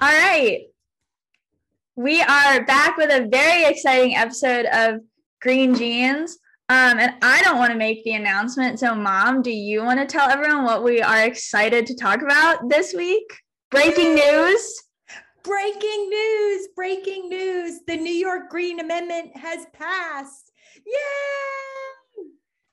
All right. We are back with a very exciting episode of Green Jeans. And I don't want to make the announcement. So, Mom, do you want to tell everyone what we are excited to talk about this week? Breaking news. Breaking news. Breaking news. The New York Green Amendment has passed. Yay!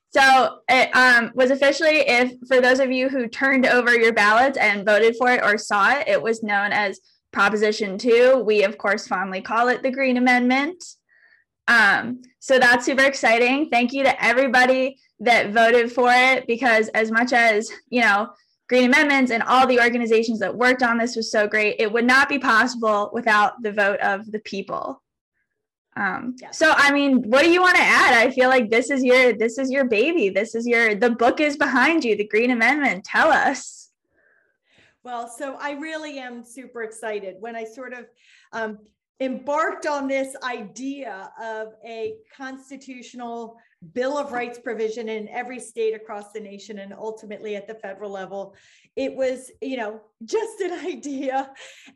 So it was officially, for those of you who turned over your ballots and voted for it or saw it, it was known as Proposition 2. We, of course, fondly call it the Green Amendment. So that's super exciting. Thank you to everybody that voted for it, because as much as, Green Amendments and all the organizations that worked on this was so great, it would not be possible without the vote of the people. Yes. So, I mean, what do you want to add? I feel like this is your baby. The book is behind you, the Green Amendment. Tell us. Well, so I really am super excited when I sort of embarked on this idea of a constitutional Bill of Rights provision in every state across the nation and ultimately at the federal level. It was, just an idea.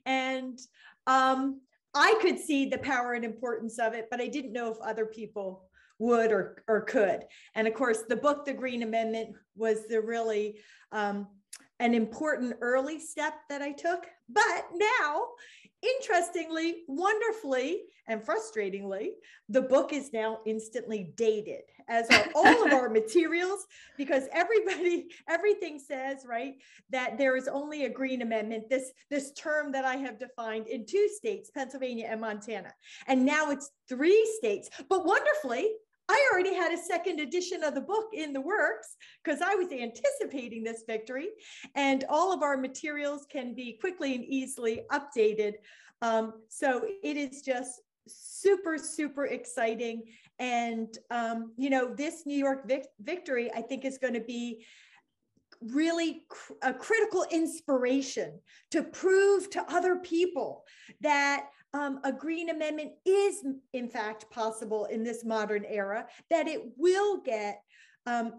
And I could see the power and importance of it, but I didn't know if other people would or could. And of course, the book, The Green Amendment, was the really an important early step that I took. But now, interestingly, wonderfully, and frustratingly, the book is now instantly dated, as are all of our materials, because everything says, right, that there is only a Green Amendment, this term that I have defined in 2 states, Pennsylvania and Montana. And now it's 3 states, but wonderfully, I already had a second edition of the book in the works because I was anticipating this victory, and all of our materials can be quickly and easily updated. So it is just super, super exciting. And, this New York victory, I think, is going to be really a critical inspiration to prove to other people that a Green Amendment is, in fact, possible in this modern era, that it will get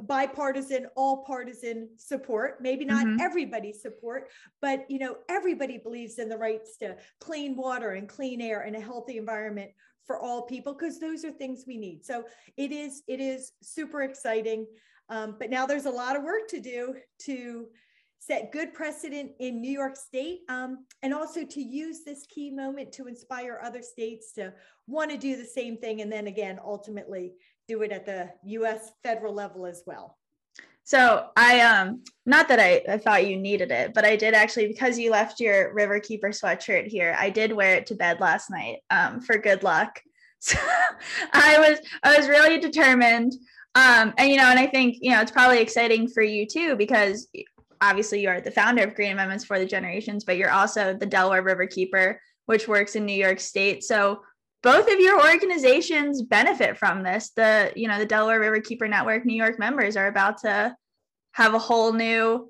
bipartisan, all partisan support, maybe not everybody's support, but, everybody believes in the rights to clean water and clean air and a healthy environment for all people, because those are things we need. So it is super exciting. But now there's a lot of work to do to set good precedent in New York State, and also to use this key moment to inspire other states to want to do the same thing, and then again, ultimately do it at the U.S. federal level as well. So I, not that I thought you needed it, but I did actually, because you left your Riverkeeper sweatshirt here, I did wear it to bed last night for good luck. So I was really determined. And I think, it's probably exciting for you too, because obviously you are the founder of Green Amendments for the Generations, but you're also the Delaware Riverkeeper, which works in New York State. So both of your organizations benefit from this. The Delaware Riverkeeper Network New York members are about to have a whole new,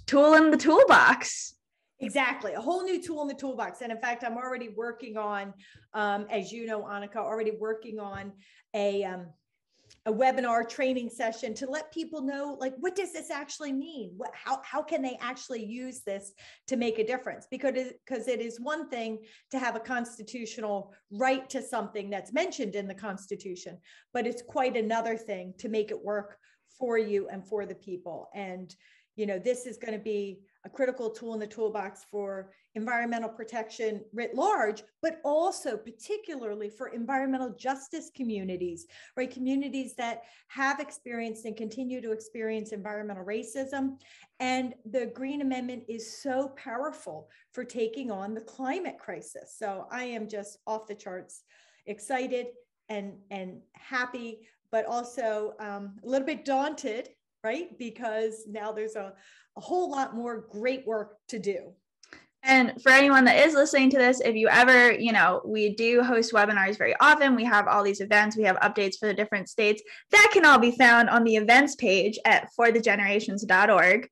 tool in the toolbox. Exactly. A whole new tool in the toolbox. And in fact, I'm already working on, as you know, Anneke, already working on a webinar training session to let people know, like, what does this actually mean? How can they actually use this to make a difference? Because it is one thing to have a constitutional right to something that's mentioned in the Constitution, but it's quite another thing to make it work for you and for the people. And, this is going to be a critical tool in the toolbox for environmental protection writ large, but also particularly for environmental justice communities, right? Communities that have experienced and continue to experience environmental racism. And the Green Amendment is so powerful for taking on the climate crisis. So I am just off the charts excited and happy, but also a little bit daunted, right? Because now there's a whole lot more great work to do. And for anyone that is listening to this, if you ever, we do host webinars very often. We have all these events. We have updates for the different states. That can all be found on the events page at forthegenerations.org.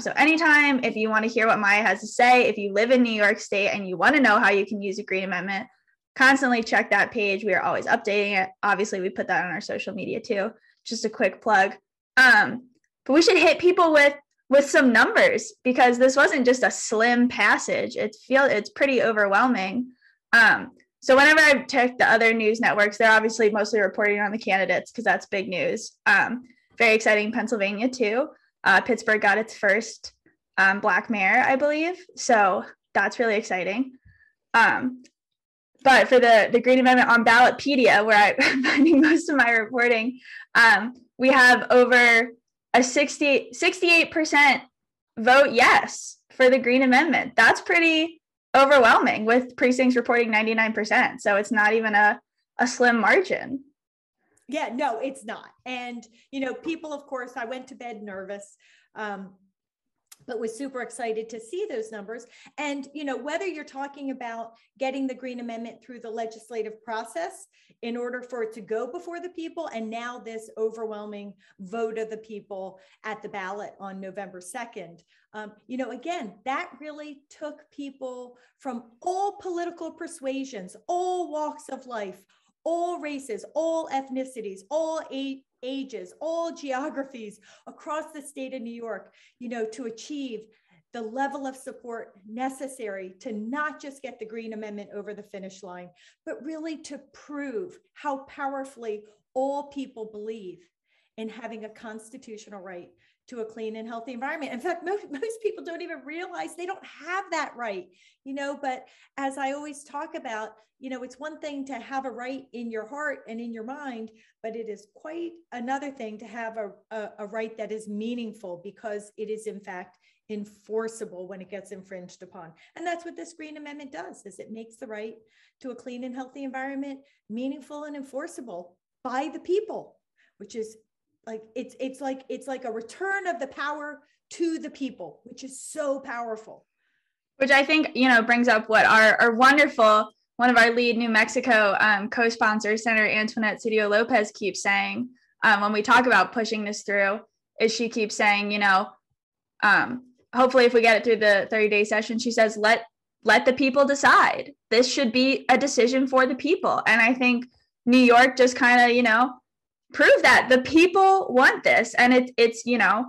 So anytime, if you want to hear what Maya has to say, if you live in New York State and you want to know how you can use a Green Amendment, constantly check that page. We are always updating it. Obviously, we put that on our social media too. Just a quick plug. But we should hit people with with some numbers, because this wasn't just a slim passage. It's pretty overwhelming. So whenever I check the other news networks, they're obviously mostly reporting on the candidates because that's big news. Very exciting, Pennsylvania too. Pittsburgh got its first Black mayor, I believe. So that's really exciting. But for the Green Amendment on Ballotpedia, where I'm finding most of my reporting, we have over a 68% vote yes for the Green Amendment. That's pretty overwhelming, with precincts reporting 99%. So it's not even a slim margin. Yeah, no, it's not. And, you know, people, of course, I went to bed nervous, but was super excited to see those numbers. And, you know, whether you're talking about getting the Green Amendment through the legislative process in order for it to go before the people, and now this overwhelming vote of the people at the ballot on November 2nd, you know, again, that really took people from all political persuasions, all walks of life, all races, all ethnicities, all ages, all geographies across the state of New York, you know, to achieve the level of support necessary to not just get the Green Amendment over the finish line, but really to prove how powerfully all people believe in having a constitutional right to a clean and healthy environment. In fact, most people don't even realize they don't have that right, you know, but as I always talk about, you know, it's one thing to have a right in your heart and in your mind, but it is quite another thing to have a right that is meaningful, because it is in fact enforceable when it gets infringed upon. And that's what this Green Amendment does, is it makes the right to a clean and healthy environment meaningful and enforceable by the people, which is like, it's like a return of the power to the people, which is so powerful. Which I think, you know, brings up what our wonderful, one of our lead New Mexico co-sponsors, Senator Antoinette Cedillo Lopez, keeps saying when we talk about pushing this through, is she keeps saying, you know, hopefully if we get it through the 30-day session, she says, let the people decide. This should be a decision for the people. And I think New York just kind of, you know, prove that the people want this. And it's, you know,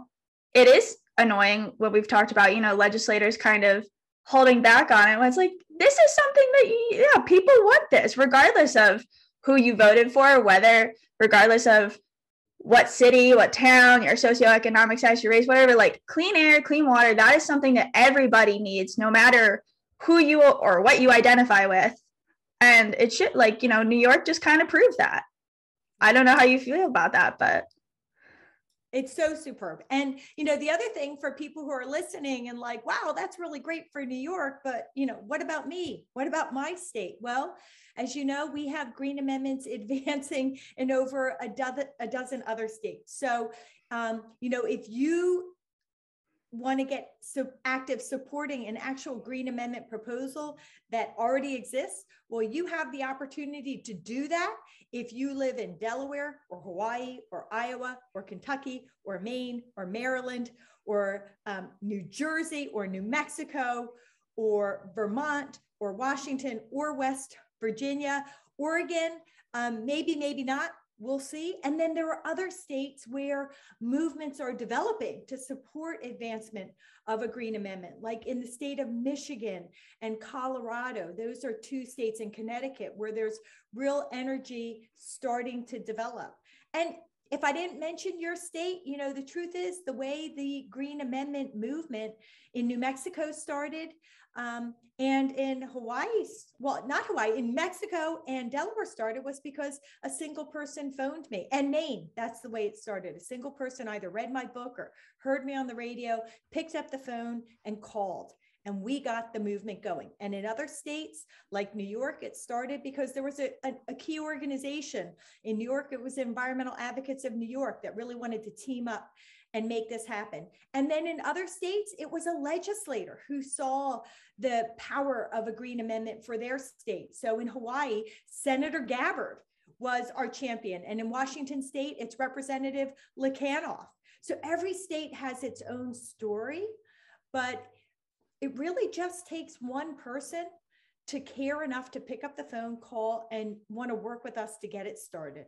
it is annoying what we've talked about, you know, legislators kind of holding back on it when it's like, this is something that, yeah, people want this, regardless of who you voted for, whether, regardless of what city, what town, your socioeconomic status, your race, whatever, like clean air, clean water, that is something that everybody needs, no matter who you or what you identify with. And it should, like, you know, New York just kind of proved that. I don't know how you feel about that, but it's so superb. And, you know, the other thing for people who are listening and like, wow, that's really great for New York, but, you know, what about me? What about my state? Well, as you know, we have Green Amendments advancing in over a dozen other states. So, you know, if you want to get active supporting an actual Green Amendment proposal that already exists, well, you have the opportunity to do that if you live in Delaware or Hawaii or Iowa or Kentucky or Maine or Maryland or New Jersey or New Mexico or Vermont or Washington or West Virginia, Oregon, maybe not. We'll see. And then there are other states where movements are developing to support advancement of a Green Amendment, like in the state of Michigan and Colorado. Those are two states, in Connecticut, where there's real energy starting to develop. And if I didn't mention your state, you know, the truth is the way the Green Amendment movement in New Mexico started, and in Hawaii, well, not Hawaii, in Mexico and Delaware started, was because a single person phoned me. And Maine, that's the way it started. A single person either read my book or heard me on the radio, picked up the phone and called. And we got the movement going. And in other states like New York, it started because there was a key organization. In New York, it was Environmental Advocates of New York that really wanted to team up and make this happen. And then in other states, it was a legislator who saw the power of a Green Amendment for their state. So in Hawaii, Senator Gabbard was our champion. And in Washington State, it's Representative Lekanoff. So every state has its own story, but it really just takes one person to care enough to pick up the phone, call, and want to work with us to get it started.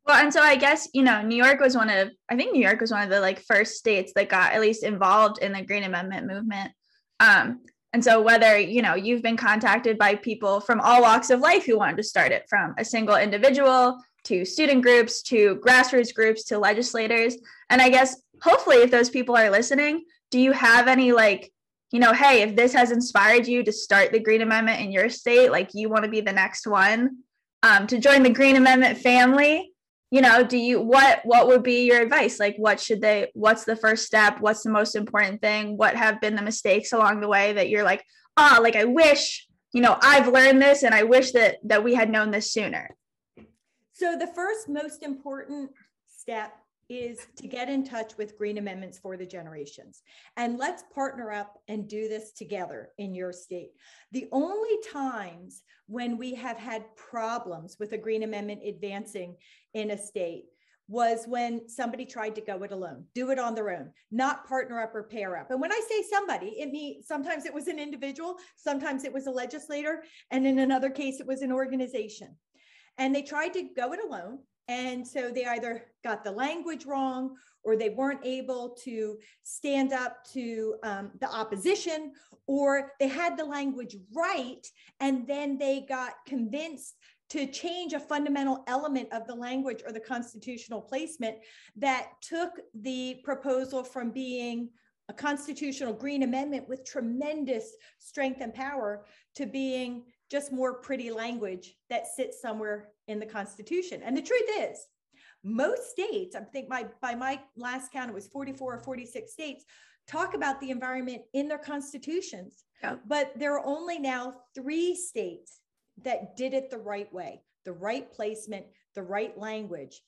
Well, and so I guess, New York was I think New York was one of the like first states that got at least involved in the Green Amendment movement. Um, and so whether, you've been contacted by people from all walks of life who wanted to start it, from a single individual to student groups to grassroots groups to legislators. And I guess hopefully if those people are listening, do you have any like, hey, if this has inspired you to start the Green Amendment in your state, like you want to be the next one to join the Green Amendment family? What would be your advice? Like, what's the first step? What's the most important thing? What have been the mistakes along the way that you're like, like I wish, I've learned this and I wish that we had known this sooner? So the first most important step is to get in touch with Green Amendments for the Generations. And let's partner up and do this together in your state. The only times when we have had problems with a Green Amendment advancing in a state was when somebody tried to go it alone, do it on their own, not partner up or pair up. And when I say somebody, it means sometimes it was an individual, sometimes it was a legislator, and in another case, it was an organization. And they tried to go it alone. And so they either got the language wrong or they weren't able to stand up to the opposition, or they had the language right and then they got convinced to change a fundamental element of the language or the constitutional placement that took the proposal from being a constitutional Green Amendment with tremendous strength and power to being just more pretty language that sits somewhere in the Constitution. And the truth is, most states, I think by my last count, it was 44 or 46 states, talk about the environment in their constitutions. Yeah. But there are only now 3 states that did it the right way, the right placement, the right language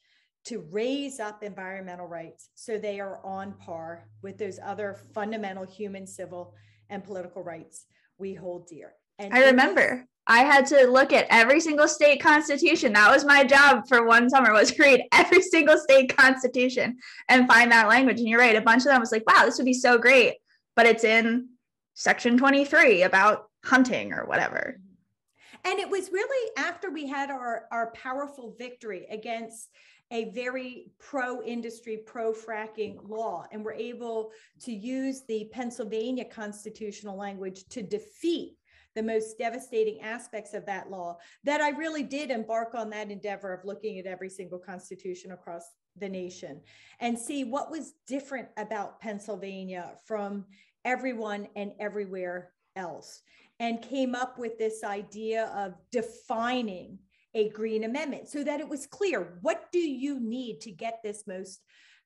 to raise up environmental rights so they are on par with those other fundamental human, civil, and political rights we hold dear. And I remember I had to look at every single state constitution. That was my job for one summer, was to read every single state constitution and find that language. And you're right, a bunch of them was like, wow, this would be so great. But it's in section 23 about hunting or whatever. And it was really after we had our powerful victory against a very pro-industry, pro-fracking law, and we're able to use the Pennsylvania constitutional language to defeat the most devastating aspects of that law, that I really did embark on that endeavor of looking at every single constitution across the nation and see what was different about Pennsylvania from everyone and everywhere else, and came up with this idea of defining a Green Amendment so that it was clear, what do you need to get this most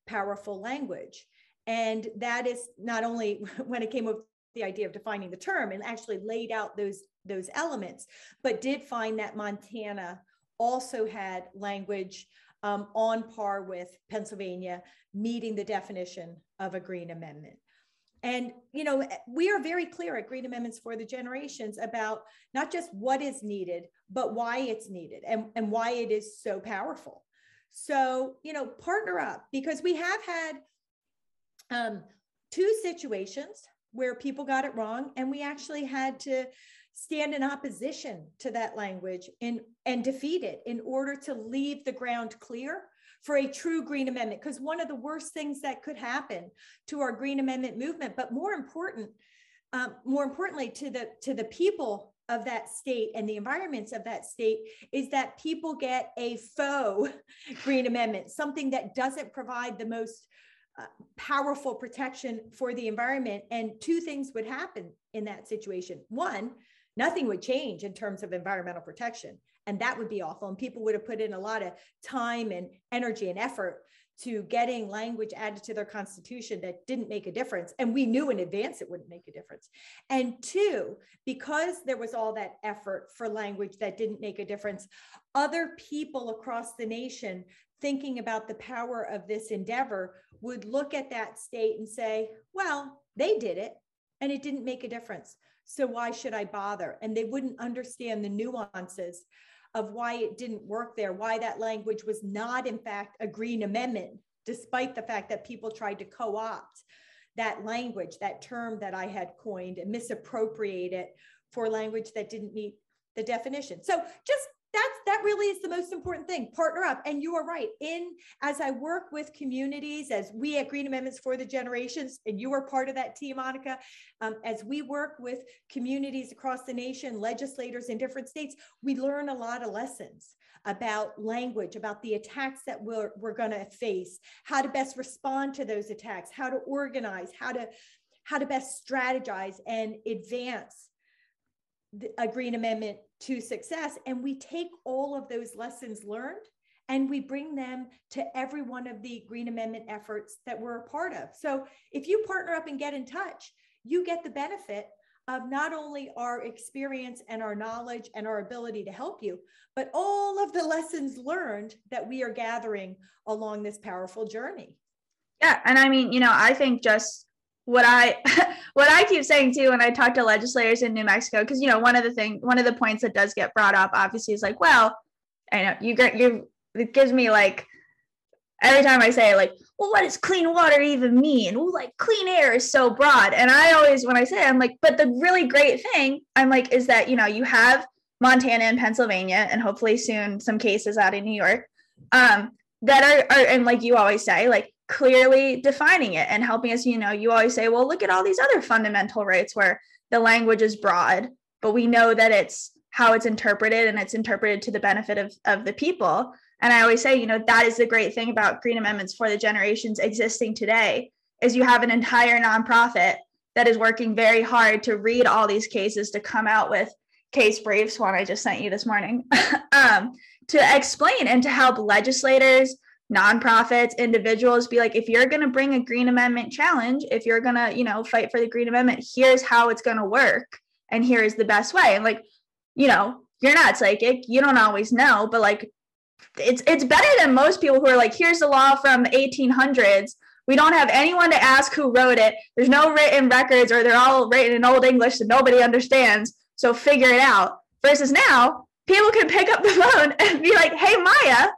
powerful language? And that is not only when it came up the idea of defining the term and actually laid out those elements, but did find that Montana also had language on par with Pennsylvania, meeting the definition of a Green Amendment. And, we are very clear at Green Amendments for the Generations about not just what is needed, but why it's needed and why it is so powerful. So, partner up, because we have had 2 situations where people got it wrong, and we actually had to stand in opposition to that language and defeat it in order to leave the ground clear for a true Green Amendment. Because one of the worst things that could happen to our Green Amendment movement, but more importantly to the people of that state and the environments of that state, is that people get a faux Green Amendment, something that doesn't provide the most powerful protection for the environment. And 2 things would happen in that situation. 1, nothing would change in terms of environmental protection. And that would be awful. And people would have put in a lot of time and energy and effort to getting language added to their constitution that didn't make a difference. And we knew in advance it wouldn't make a difference. And 2, because there was all that effort for language that didn't make a difference, other people across the nation thinking about the power of this endeavor would look at that state and say, well, they did it and it didn't make a difference, so why should I bother? And they wouldn't understand the nuances of why it didn't work there, why that language was not, in fact, a Green Amendment, despite the fact that people tried to co-opt that language, that term that I had coined, and misappropriate it for language that didn't meet the definition. So just that really is the most important thing. Partner up. And you are right. As I work with communities, as we at Green Amendments for the Generations, and you are part of that team, Anneke, as we work with communities across the nation, legislators in different states, we learn a lot of lessons about language, about the attacks that we're going to face, how to best respond to those attacks, how to organize, how to best strategize and advance a Green Amendment to success. And we take all of those lessons learned and we bring them to every one of the Green Amendment efforts that we're a part of. So if you partner up and get in touch, you get the benefit of not only our experience and our knowledge and our ability to help you, but all of the lessons learned that we are gathering along this powerful journey. Yeah. And I mean, I think just what I keep saying too, when I talk to legislators in New Mexico, because, one of the points that does get brought up, obviously, is like, well, I know it gives me like, every time I say like, well, what does clean water even mean? Well, like clean air is so broad. And I always, when I say it, I'm like, but the really great thing, I'm like, is that, you have Montana and Pennsylvania, and hopefully soon some cases out in New York, that are, and like you always say, like clearly defining it and helping us, you always say, well, look at all these other fundamental rights where the language is broad, but we know that it's how it's interpreted, and it's interpreted to the benefit of the people. And I always say, that is the great thing about Green Amendments for the Generations existing today, is you have an entire nonprofit that is working very hard to read all these cases, to come out with case briefs, one I just sent you this morning, to explain and to help legislators, nonprofits, individuals be like, if you're going to bring a Green Amendment challenge, if you're going to, fight for the Green Amendment, here's how it's going to work. And here is the best way. And like, you're not psychic. You don't always know, but like, it's better than most people who are like, here's the law from 1800s. We don't have anyone to ask who wrote it. There's no written records, or they're all written in Old English that nobody understands. So figure it out. Versus now, people can pick up the phone and be like, hey, Maya,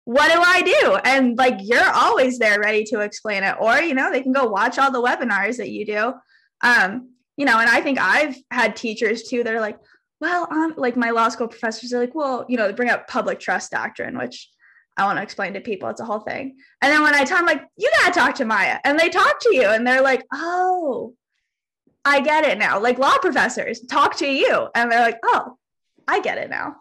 what do I do? And like, you're always there ready to explain it. Or, they can go watch all the webinars that you do. And I think I've had teachers too that are like, well, like my law school professors are like, well, they bring up public trust doctrine, which I want to explain to people. It's a whole thing. And then when I tell them, like, you got to talk to Maya, and they talk to you and they're like, oh, I get it now. Like law professors talk to you and they're like, oh, I get it now.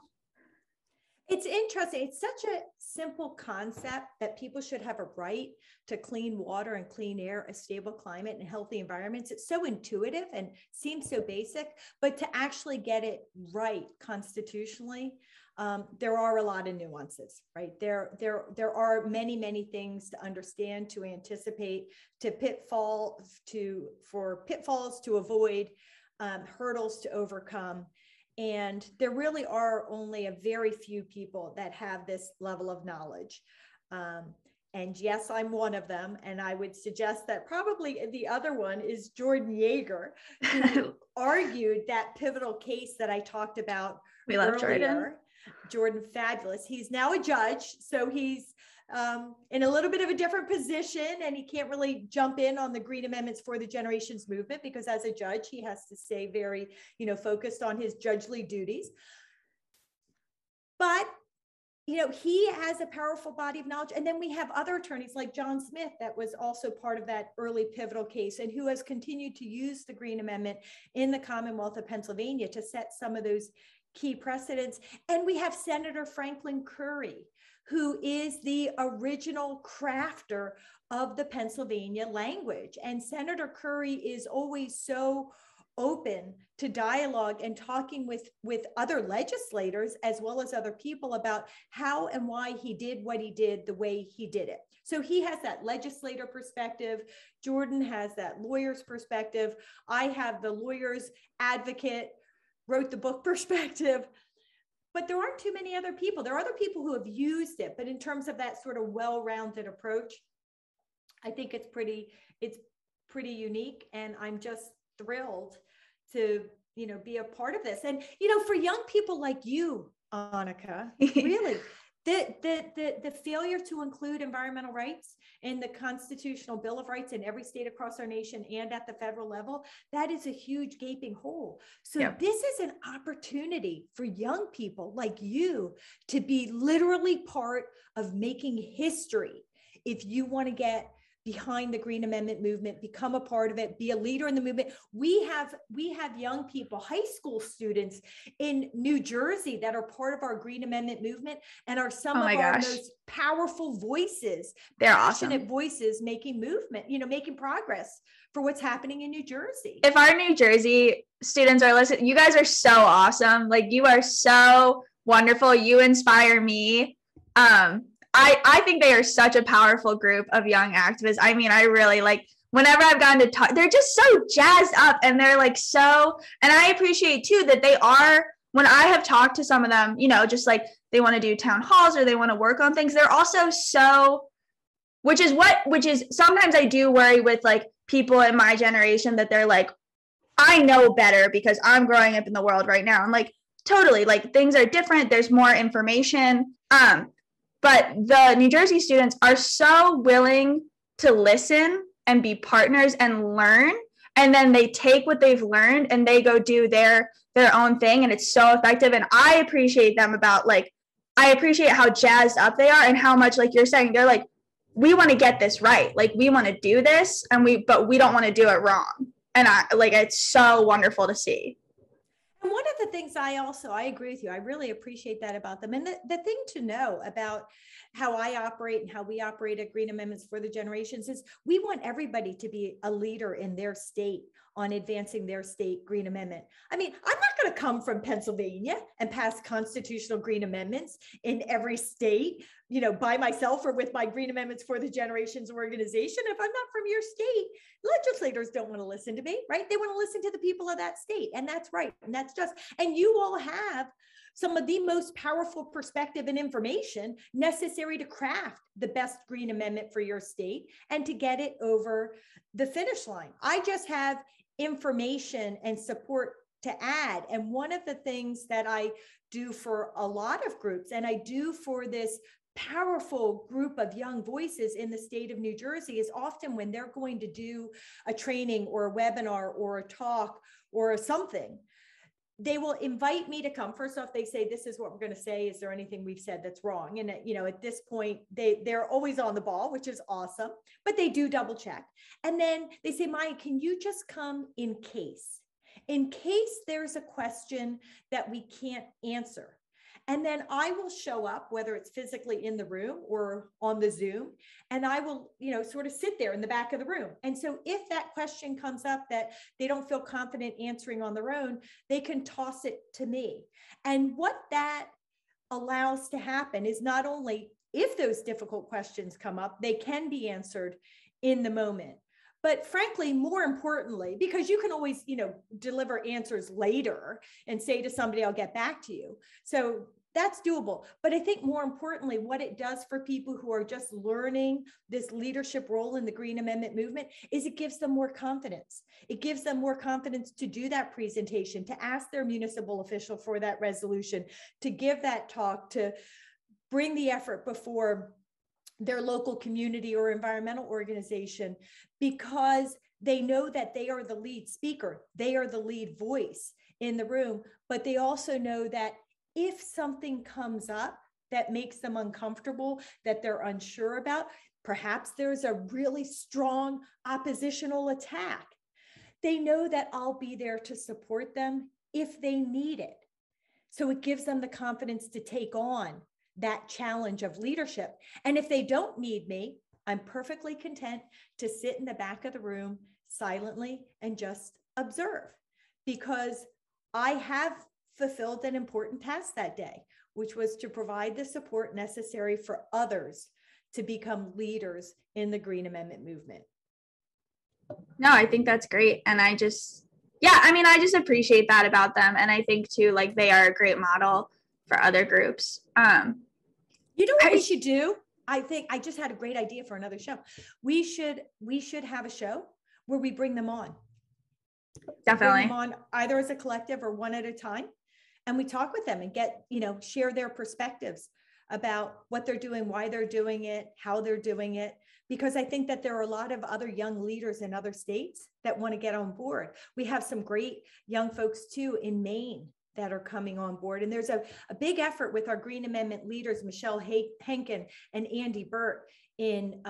It's interesting. It's such a simple concept that people should have a right to clean water and clean air, a stable climate, and healthy environments. It's so intuitive and seems so basic, but to actually get it right constitutionally, there are a lot of nuances, right? There are many, many things to understand, to anticipate, for pitfalls to avoid, hurdles to overcome. And there really are only a very few people that have this level of knowledge. And yes, I'm one of them. And I would suggest that probably the other one is Jordan Yeager, who argued that pivotal case that I talked about earlier. Jordan, fabulous. He's now a judge. So he's in a little bit of a different position, and he can't really jump in on the Green Amendments for the Generations movement, because as a judge, he has to stay very, focused on his judgely duties. But, he has a powerful body of knowledge. And then we have other attorneys like John Smith, that was also part of that early pivotal case, and who has continued to use the Green Amendment in the Commonwealth of Pennsylvania to set some of those key precedents. And we have Senator Franklin Curry, who is the original crafter of the Pennsylvania language. And Senator Curry is always so open to dialogue and talking with other legislators as well as other people about how and why he did what he did the way he did it. So he has that legislator perspective. Jordan has that lawyer's perspective. I have the lawyer's advocate, wrote the book perspective. But there aren't too many other people. There are other people who have used it, but in terms of that sort of well-rounded approach, I think it's pretty unique. And I'm just thrilled to, be a part of this. And, for young people like you, Anneke, really, The failure to include environmental rights in the Constitutional Bill of Rights in every state across our nation and at the federal level, that is a huge gaping hole. So Yep. this is an opportunity for young people like you to be literally part of making history. If you want to get behind the Green Amendment movement, become a part of it, be a leader in the movement. We have young people, high school students in New Jersey that are part of our Green Amendment movement and are some of our most powerful voices, they're passionate awesome voices making movement, making progress for what's happening in New Jersey. If our New Jersey students are listening, you guys are so awesome. Like, you are so wonderful. You inspire me. I think they are such a powerful group of young activists. I mean, I really like, whenever I've gotten to talk, they're just so jazzed up, and they're like so, and I appreciate too that they are, when I have talked to some of them, just like they want to do town halls or they want to work on things, they're also so, which is sometimes I do worry with like people in my generation that they're like, I know better because I'm growing up in the world right now. And like, totally, like, things are different. There's more information. But the New Jersey students are so willing to listen and be partners and learn. And then they take what they've learned and they go do their own thing. And it's so effective. And I appreciate them I appreciate how jazzed up they are and how much, like you're saying, they're like, we want to get this right. Like, we want to do this but we don't want to do it wrong. And it's so wonderful to see. And one of the things I agree with you. I really appreciate that about them. And the thing to know about how I operate and how we operate at Green Amendments for the Generations is we want everybody to be a leader in their state on advancing their state Green Amendment. I mean, I'm not going to come from Pennsylvania and pass constitutional Green Amendments in every state, by myself or with my Green Amendments for the Generations organization. If I'm not from your state, legislators don't want to listen to me, right? They want to listen to the people of that state. And that's right. And that's just, and you all have some of the most powerful perspective and information necessary to craft the best Green Amendment for your state and to get it over the finish line. I just have information and support to add. And one of the things that I do for a lot of groups, and I do for this powerful group of young voices in the state of New Jersey, is often when they're going to do a training or a webinar or a talk or something, they will invite me to come. First off, they say, this is what we're going to say. Is there anything we've said that's wrong? And at this point, they're always on the ball, which is awesome, but they do double check. And then they say, Maya, can you just come in case there's a question that we can't answer? And then I will show up, whether it's physically in the room or on the Zoom, and I will, sort of sit there in the back of the room. And so if that question comes up that they don't feel confident answering on their own, they can toss it to me. And what that allows to happen is not only if those difficult questions come up, they can be answered in the moment. But frankly, more importantly, because you can always, deliver answers later and say to somebody, I'll get back to you. So that's doable. But I think more importantly, what it does for people who are just learning this leadership role in the Green Amendment movement is it gives them more confidence. It gives them more confidence to do that presentation, to ask their municipal official for that resolution, to give that talk, to bring the effort before their local community or environmental organization, because they know that they are the lead speaker, they are the lead voice in the room, but they also know that if something comes up that makes them uncomfortable, that they're unsure about, perhaps there's a really strong oppositional attack, they know that I'll be there to support them if they need it. So it gives them the confidence to take on that challenge of leadership. And if they don't need me, I'm perfectly content to sit in the back of the room silently and just observe, because I have fulfilled an important task that day, which was to provide the support necessary for others to become leaders in the Green Amendment movement. No, I think that's great. And I just appreciate that about them. And I think too, like, they are a great model for other groups. You know what we should do? I think I just had a great idea for another show. We should have a show where we bring them on. Definitely. Bring them on either as a collective or one at a time. And we talk with them and get, share their perspectives about what they're doing, why they're doing it, how they're doing it, because I think that there are a lot of other young leaders in other states that want to get on board. We have some great young folks too in Maine that are coming on board. And there's a big effort with our Green Amendment leaders, Michelle Henkin and Andy Burt in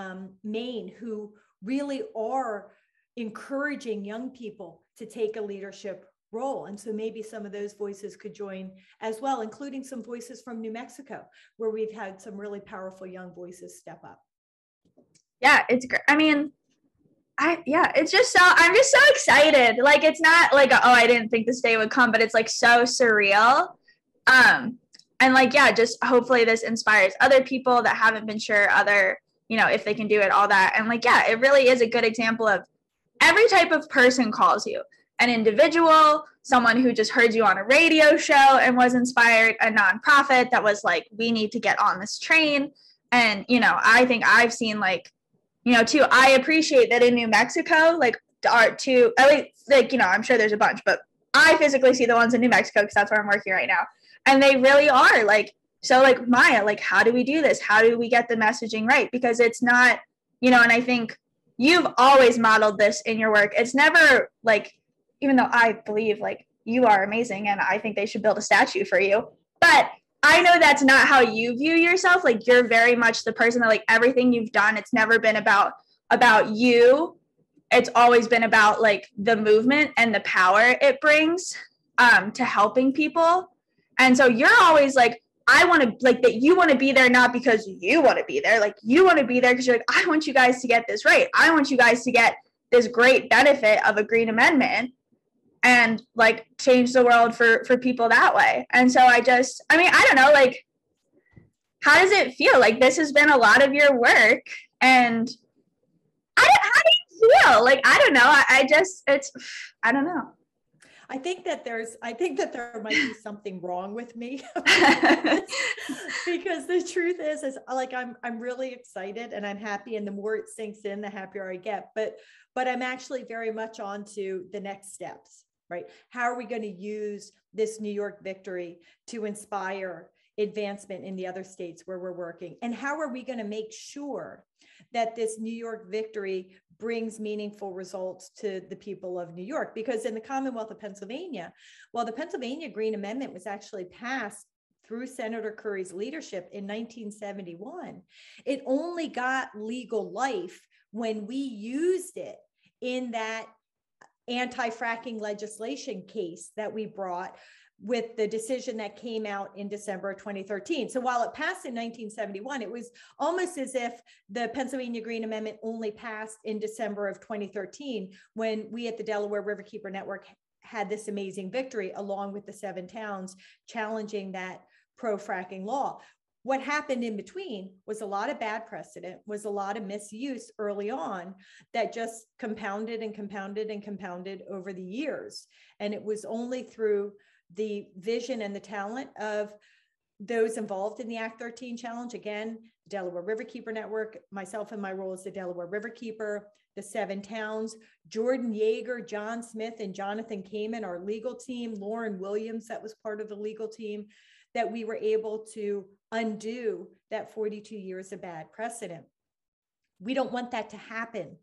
Maine, who really are encouraging young people to take a leadership role. And so maybe some of those voices could join as well, including some voices from New Mexico, where we've had some really powerful young voices step up. Yeah, it's great. I mean, it's just I'm just so excited. Like, it's not like, oh, I didn't think this day would come, but it's like so surreal. And like, yeah, just hopefully this inspires other people that haven't been sure if they can do it, all that. And like, yeah, it really is a good example of every type of person calls you. An individual, someone who just heard you on a radio show and was inspired, a nonprofit that was like, we need to get on this train. And, I think I've seen like, too, I appreciate that in New Mexico, like, at least, like, I'm sure there's a bunch, but I physically see the ones in New Mexico because that's where I'm working right now. And they really are like, so like, Maya, like, how do we do this? How do we get the messaging right? Because it's not, and I think you've always modeled this in your work. It's never like, even though I believe like you are amazing and I think they should build a statue for you, but I know that's not how you view yourself. Like, you're very much the person that, like, everything you've done, it's never been about you. It's always been about like the movement and the power it brings to helping people. And so you're always like, I want to, like, that you want to be there, not because you want to be there. Like, you want to be there because you're like, I want you guys to get this right. I want you guys to get this great benefit of a green amendment and like change the world for people that way. And so I don't know, like, how does it feel? Like, this has been a lot of your work, and how do you feel? Like, I don't know. I don't know. I think that there might be something wrong with me because the truth is like, I'm really excited and I'm happy. And the more it sinks in, the happier I get, but I'm actually very much on to the next steps, right? How are we going to use this New York victory to inspire advancement in the other states where we're working? And how are we going to make sure that this New York victory brings meaningful results to the people of New York? Because in the Commonwealth of Pennsylvania, while the Pennsylvania Green Amendment was actually passed through Senator Curry's leadership in 1971, it only got legal life when we used it in that anti-fracking legislation case that we brought with the decision that came out in December of 2013. So while it passed in 1971, it was almost as if the Pennsylvania Green Amendment only passed in December of 2013, when we at the Delaware Riverkeeper Network had this amazing victory along with the 7 towns challenging that pro-fracking law. What happened in between was a lot of bad precedent, was a lot of misuse early on that just compounded and compounded and compounded over the years. And it was only through the vision and the talent of those involved in the Act 13 challenge, again, Delaware Riverkeeper Network, myself in my role as the Delaware Riverkeeper, the 7 towns, Jordan Yeager, John Smith, and Jonathan Kamen, our legal team, Lauren Williams, that was part of the legal team, that we were able to undo that 42 years of bad precedent. We don't want that to happen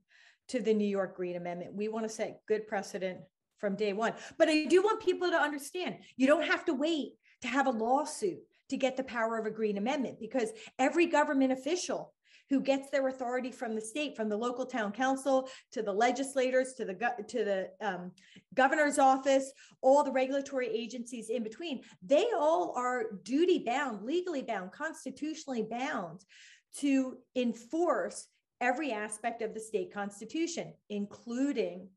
to the New York Green Amendment. We want to set good precedent from day one. But I do want people to understand, you don't have to wait to have a lawsuit to get the power of a Green Amendment, because every government official who gets their authority from the state, from the local town council to the legislators, to the governor's office, all the regulatory agencies in between, they all are duty bound, legally bound, constitutionally bound to enforce every aspect of the state constitution, including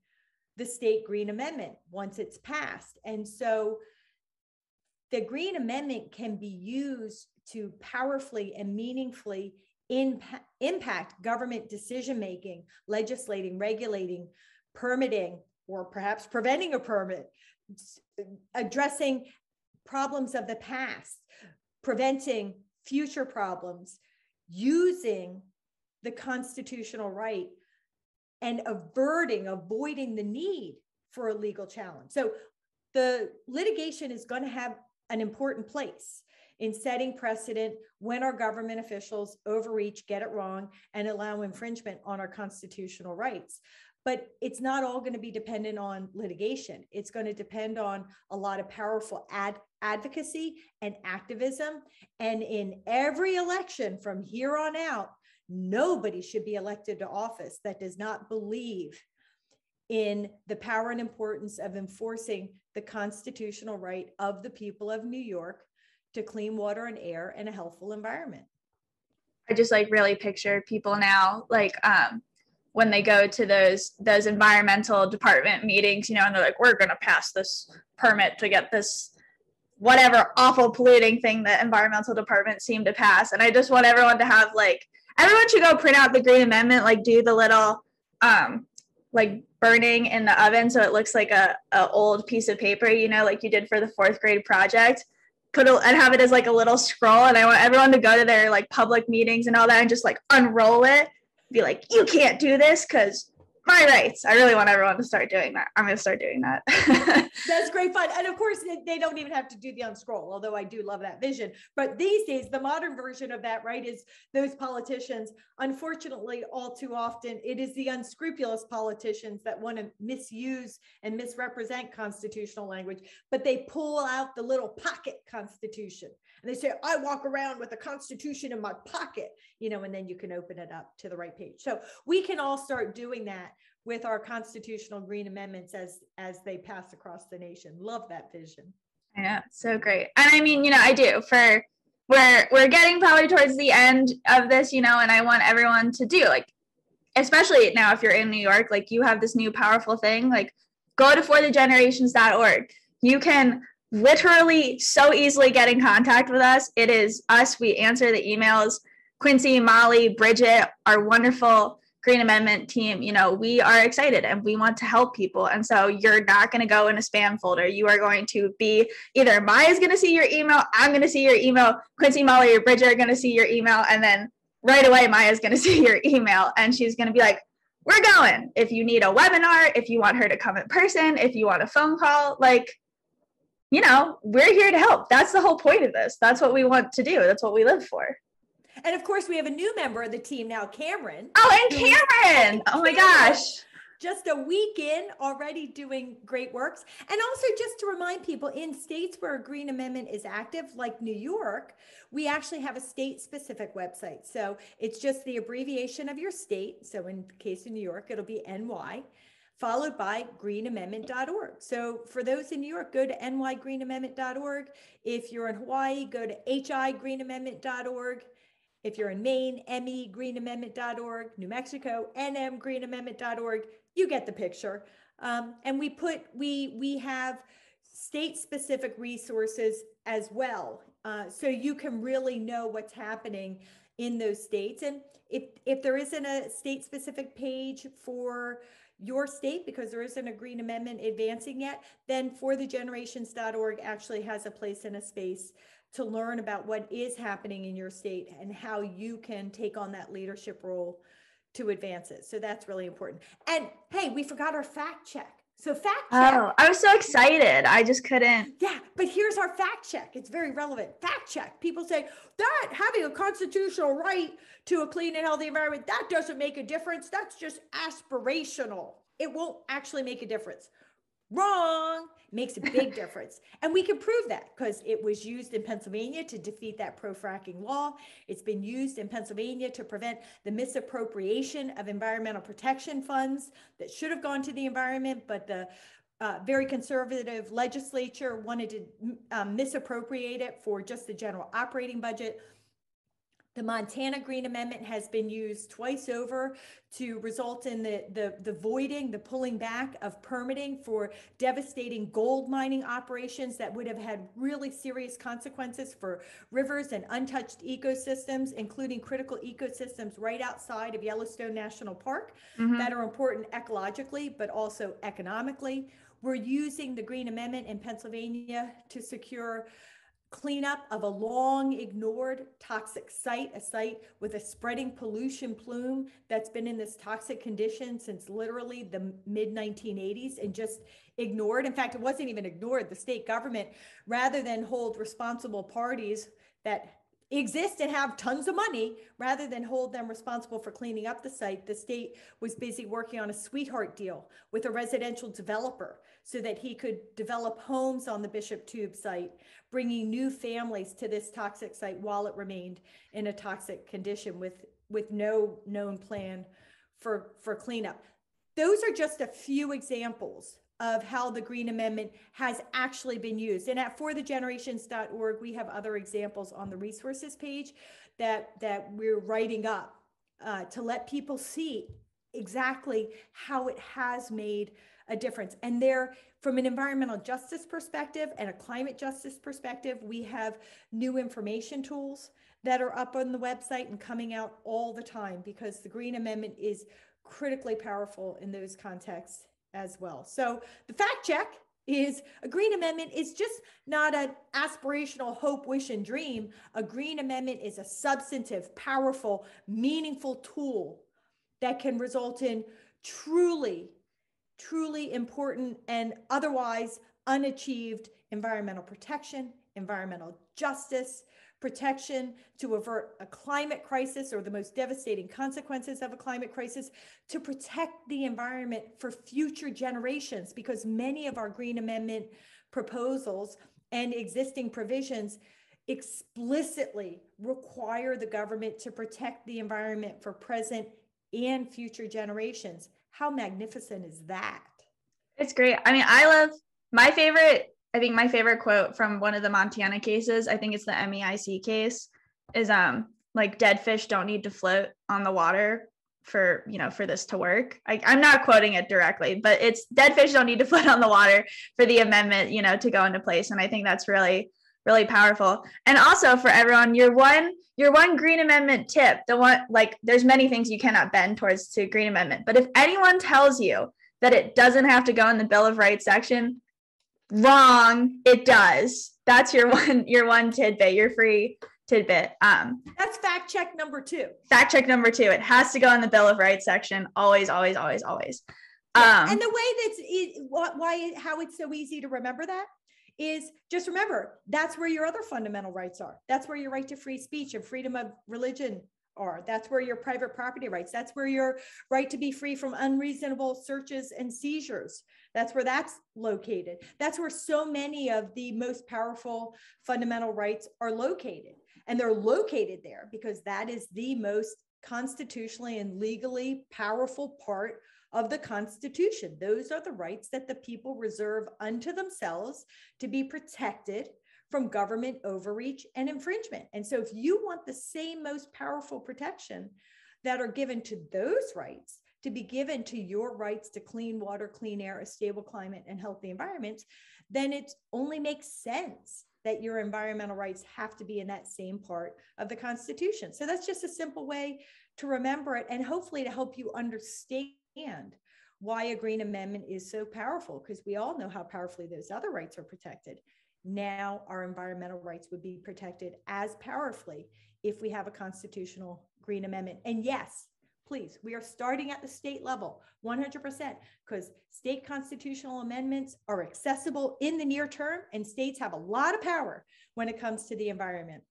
the state Green Amendment once it's passed. And so the Green Amendment can be used to powerfully and meaningfully impact government decision-making, legislating, regulating, permitting, or perhaps preventing a permit, addressing problems of the past, preventing future problems, using the constitutional right and avoiding the need for a legal challenge. So the litigation is going to have an important place in setting precedent when our government officials overreach, get it wrong, and allow infringement on our constitutional rights. But it's not all going to be dependent on litigation. It's going to depend on a lot of powerful advocacy and activism. And in every election from here on out, nobody should be elected to office that does not believe in the power and importance of enforcing the constitutional right of the people of New York to clean water and air and a healthful environment. I just like really picture people now, like when they go to those environmental department meetings, you know, and they're like, we're going to pass this permit to get this whatever awful polluting thing that environmental departments seem to pass. And I just want everyone to have like, everyone should go print out the Green Amendment, like do the little like burning in the oven so it looks like a old piece of paper, you know, like you did for the 4th grade project. And have it as like a little scroll, and I want everyone to go to their like public meetings and all that and just like unroll it, be like, you can't do this because my rights. I really want everyone to start doing that. I'm going to start doing that. That's great fun. And of course, they don't even have to do the unscroll, although I do love that vision. But these days, the modern version of that, right, is those politicians, unfortunately, all too often, it is the unscrupulous politicians that want to misuse and misrepresent constitutional language, but they pull out the little pocket constitution. And they say, I walk around with the Constitution in my pocket, you know, and then you can open it up to the right page. So we can all start doing that with our constitutional green amendments as they pass across the nation. Love that vision. Yeah, so great. And I mean, you know, I do we're getting probably towards the end of this, you know, and I want everyone to do like, especially now if you're in New York, like you have this new powerful thing, like go to forthegenerations.org. You can literally so easily get in contact with us. It is us. We answer the emails. Quincy, Molly, Bridget, our wonderful Green Amendment team, you know, we are excited and we want to help people. And so you're not going to go in a spam folder. You are going to be either Maya's going to see your email, I'm going to see your email, Quincy, Molly, or Bridget are going to see your email. And then right away, Maya's going to see your email and she's going to be like, we're going. If you need a webinar, if you want her to come in person, if you want a phone call, like, you know, we're here to help. That's the whole point of this. That's what we want to do. That's what we live for. And of course, we have a new member of the team now, Cameron. Oh, and Cameron. Oh my gosh. Just a week in, already doing great works. And also just to remind people, in states where a Green Amendment is active, like New York, we actually have a state-specific website. So it's just the abbreviation of your state. So in the case of New York, it'll be NY, followed by greenamendment.org. So for those in New York, go to nygreenamendment.org. If you're in Hawaii, go to higreenamendment.org. If you're in Maine, megreenamendment.org. New Mexico, nmgreenamendment.org. You get the picture. And we have state-specific resources as well. So you can really know what's happening in those states. And if there isn't a state-specific page for your state, because there isn't a Green Amendment advancing yet, then forthegenerations.org actually has a place and a space to learn about what is happening in your state and how you can take on that leadership role to advance it. So that's really important. And hey, we forgot our fact check. So fact check. Oh, I was so excited. I just couldn't. Yeah, but here's our fact check. It's very relevant. Fact check. People say that having a constitutional right to a clean and healthy environment, that doesn't make a difference. That's just aspirational. It won't actually make a difference. Wrong. Makes a big difference. And we can prove that because it was used in Pennsylvania to defeat that pro-fracking law. It's been used in Pennsylvania to prevent the misappropriation of environmental protection funds that should have gone to the environment, but the very conservative legislature wanted to misappropriate it for just the general operating budget. The Montana Green Amendment has been used twice over to result in the voiding, the pulling back of permitting for devastating gold mining operations that would have had really serious consequences for rivers and untouched ecosystems, including critical ecosystems right outside of Yellowstone National Park that are important ecologically, but also economically. We're using the Green Amendment in Pennsylvania to secure cleanup of a long ignored toxic site, a site with a spreading pollution plume that's been in this toxic condition since literally the mid 1980s and just ignored. In fact, it wasn't even ignored. The state government, rather than hold responsible parties that exist and have tons of money, rather than hold them responsible for cleaning up the site, the state was busy working on a sweetheart deal with a residential developer so that he could develop homes on the Bishop Tube site, bringing new families to this toxic site while it remained in a toxic condition with no known plan for cleanup. Those are just a few examples of how the Green Amendment has actually been used. And at forthegenerations.org, we have other examples on the resources page that we're writing up to let people see exactly how it has made a difference. And there, from an environmental justice perspective and a climate justice perspective, we have new information tools that are up on the website and coming out all the time, because the Green Amendment is critically powerful in those contexts as well. So the fact check is a Green Amendment is just not an aspirational hope, wish, and dream. A Green Amendment is a substantive, powerful, meaningful tool that can result in truly important and otherwise unachieved environmental protection, environmental justice, protection to avert a climate crisis or the most devastating consequences of a climate crisis, to protect the environment for future generations, because many of our Green Amendment proposals and existing provisions explicitly require the government to protect the environment for present and future generations. How magnificent is that? It's great. I mean, I think my favorite quote from one of the Montana cases, I think it's the MEIC case, is like, dead fish don't need to float on the water for this to work. I'm not quoting it directly, but it's dead fish don't need to float on the water for the amendment, to go into place. And I think that's really, really powerful. And also for everyone, your one Green Amendment tip, the one, like, there's many things you cannot bend towards to Green Amendment, but if anyone tells you that it doesn't have to go in the Bill of Rights section, wrong, it does. That's your one tidbit, your free tidbit. That's fact check number 2. Fact check number 2. It has to go in the Bill of Rights section. Always, always, always, always. And the way how it's so easy to remember that is, just remember, that's where your other fundamental rights are. That's where your right to free speech and freedom of religion are. That's where your private property rights. That's where your right to be free from unreasonable searches and seizures. That's where that's located. That's where so many of the most powerful fundamental rights are located. And they're located there because that is the most constitutionally and legally powerful part of the Constitution. Those are the rights that the people reserve unto themselves to be protected from government overreach and infringement. And so if you want the same most powerful protection that are given to those rights to be given to your rights to clean water, clean air, a stable climate, and healthy environments, then it only makes sense that your environmental rights have to be in that same part of the Constitution. So that's just a simple way to remember it, and hopefully to help you understand why a Green Amendment is so powerful, because we all know how powerfully those other rights are protected. Now our environmental rights would be protected as powerfully if we have a constitutional Green Amendment. And yes, please, we are starting at the state level 100%, because state constitutional amendments are accessible in the near term, and states have a lot of power when it comes to the environment.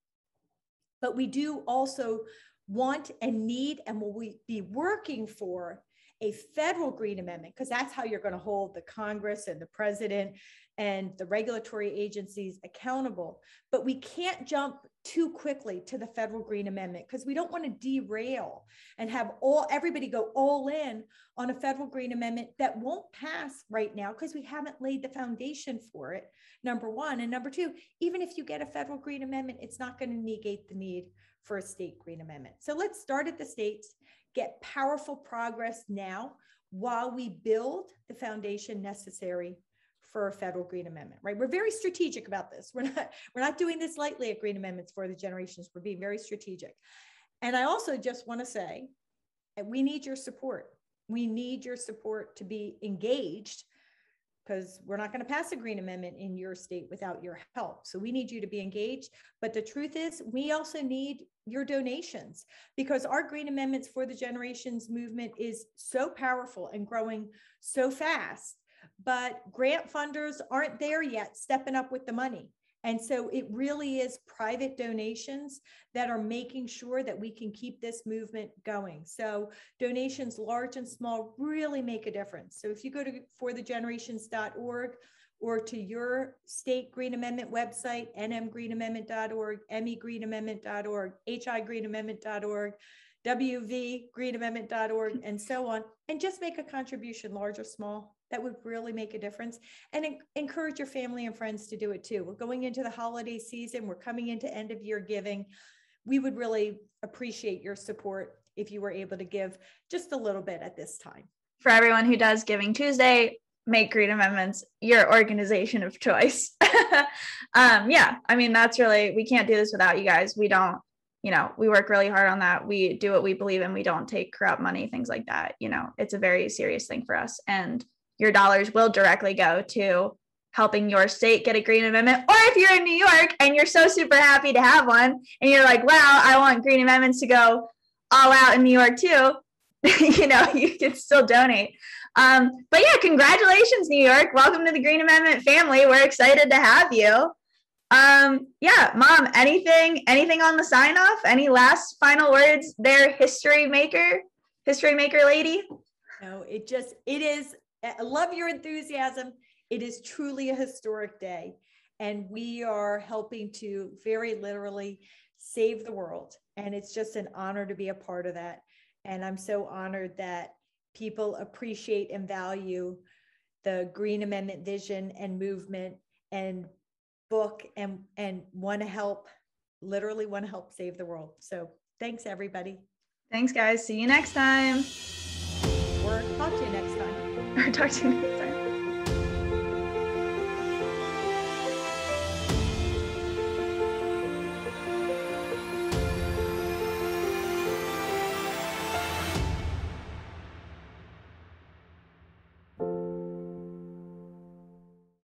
But we do also want and need, and will we be working for, a federal Green Amendment, because that's how you're going to hold the Congress and the president and the regulatory agencies accountable. But we can't jump too quickly to the federal Green Amendment, because we don't want to derail and have everybody go all in on a federal Green Amendment that won't pass right now because we haven't laid the foundation for it, number one. And number two, even if you get a federal Green Amendment, it's not going to negate the need for a state Green Amendment. So let's start at the states, get powerful progress now while we build the foundation necessary for a federal Green Amendment, right? We're very strategic about this. We're not doing this lightly at Green Amendments for the Generations. We're being very strategic. And I also just want to say that we need your support. We need your support to be engaged, because we're not going to pass a Green Amendment in your state without your help. So we need you to be engaged. But the truth is, we also need your donations, because our Green Amendments for the Generations movement is so powerful and growing so fast, but grant funders aren't there yet stepping up with the money. And so it really is private donations that are making sure that we can keep this movement going. So donations large and small really make a difference. So if you go to forthegenerations.org or to your state Green Amendment website, nmgreenamendment.org, megreenamendment.org, higreenamendment.org, wvgreenamendment.org, and so on, and just make a contribution, large or small, that would really make a difference. And encourage your family and friends to do it too. We're going into the holiday season. We're coming into end of year giving. We would really appreciate your support if you were able to give just a little bit at this time. For everyone who does Giving Tuesday, make Green Amendments your organization of choice. Yeah, I mean, that's really, we can't do this without you guys. We don't, we work really hard on that. We do what we believe in. We don't take corrupt money, things like that. It's a very serious thing for us. And your dollars will directly go to helping your state get a Green Amendment. Or if you're in New York and you're so super happy to have one and you're like, wow, I want Green Amendments to go all out in New York too, you can still donate. But yeah, congratulations, New York. Welcome to the Green Amendment family. We're excited to have you. Yeah, Mom, anything on the sign off? Any last final words there, history maker lady? No, it is, I love your enthusiasm. It is truly a historic day. And we are helping to very literally save the world. And it's just an honor to be a part of that. And I'm so honored that people appreciate and value the Green Amendment vision and movement and book and want to help save the world. So thanks, everybody. Thanks, guys. See you next time. Or talk to you next time. Or talk to you next time.